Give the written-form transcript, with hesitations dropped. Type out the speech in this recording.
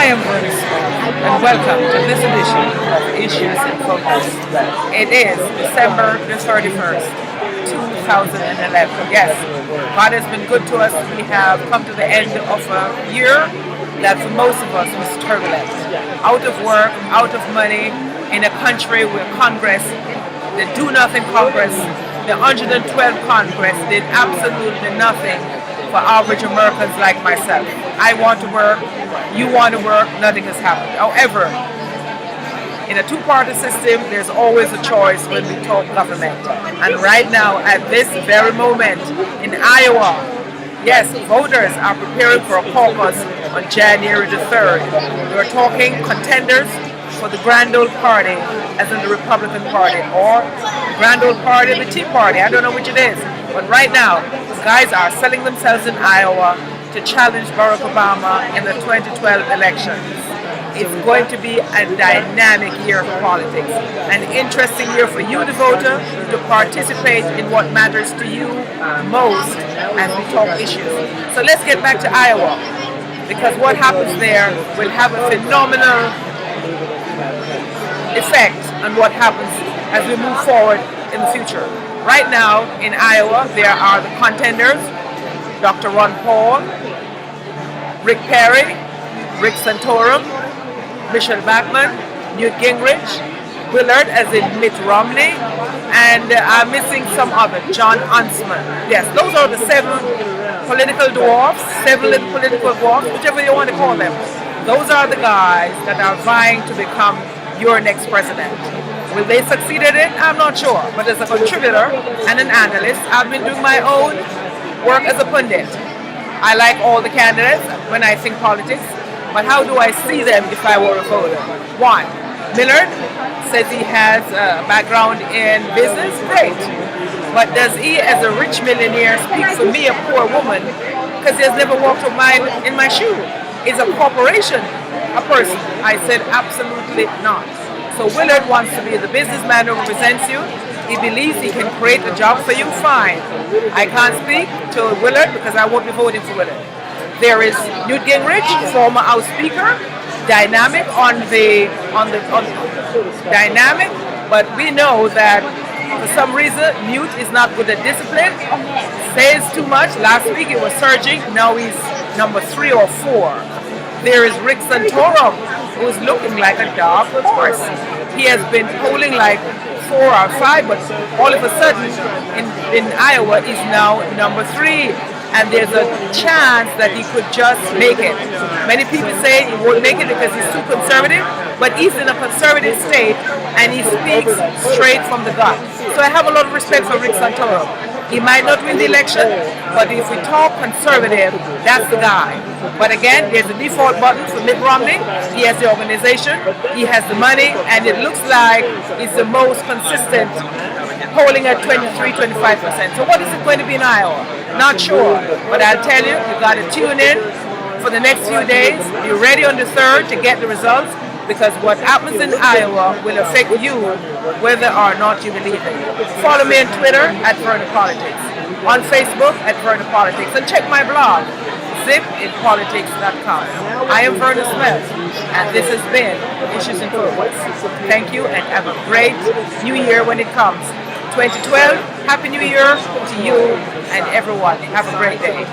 I am Bruce, and welcome to this edition of Issues in Focus. It is December the 31st, 2011. Yes, God has been good to us. We have come to the end of a year that for most of us was turbulent. Out of work, out of money, in a country where Congress, the Do-Nothing Congress, the 112th Congress did absolutely nothing for average Americans like myself. I want to work, you want to work, nothing has happened. However, in a two-party system, there's always a choice when we talk government. And right now, at this very moment in Iowa, yes, voters are preparing for a caucus on January the 3rd. We're talking contenders for the Grand Old Party, as in the Republican Party, or Grand Old Party, the Tea Party. I don't know which it is. But right now, guys are selling themselves in Iowa to challenge Barack Obama in the 2012 elections. It's going to be a dynamic year for politics, an interesting year for you, the voter, to participate in what matters to you most as we talk issues. So let's get back to Iowa, because what happens there will have a phenomenal effect on what happens as we move forward in the future. Right now in Iowa, there are the Contenders, Dr. Ron Paul, Rick Perry, Rick Santorum, Michelle Bachmann, Newt Gingrich, Willard as in Mitt Romney, and I'm missing some other, John Huntsman. Yes, those are the seven political dwarfs, seven little political dwarfs, whichever you want to call them. Those are the guys that are vying to become your next president. Will they succeed at it? I'm not sure. But as a contributor and an analyst, I've been doing my own work as a pundit. I like all the candidates when I think politics, but how do I see them if I were a voter? One, Millard says he has a background in business. Great. But does he, as a rich millionaire, speak for me, a poor woman, because he has never walked in my shoe? Is a corporation a person? I said absolutely not. So Willard wants to be the businessman who represents you. He believes he can create a job for you, fine. I can't speak to Willard because I won't be voting for Willard. There is Newt Gingrich, former House Speaker, dynamic dynamic, but we know that for some reason Newt is not good at discipline, says too much. Last week he was surging, now he's number 3 or 4. There is Rick Santorum, who is looking like a dark horse. He has been polling like 4 or 5, but all of a sudden in Iowa he's now number 3. And there's a chance that he could just make it. Many people say he won't make it because he's too conservative, but he's in a conservative state and he speaks straight from the gut. So I have a lot of respect for Rick Santorum. He might not win the election, but if we talk conservative, that's the guy. But again, there's a default button for Mitt Romney. He has the organization, he has the money, and it looks like he's the most consistent, polling at 23-25%. So what is it going to be in Iowa? Not sure, but I'll tell you, you got to tune in for the next few days. Be ready on the 3rd to get the results, because what happens in Iowa will affect you whether or not you believe it. Follow me on Twitter at Verna Politics, on Facebook at Verna Politics, and check my blog, zipinpolitics.com. I am Verna Smith, and this has been Issues in Focus. Thank you, and have a great new year when it comes. 2012, Happy New Year to you and everyone. Have a great day.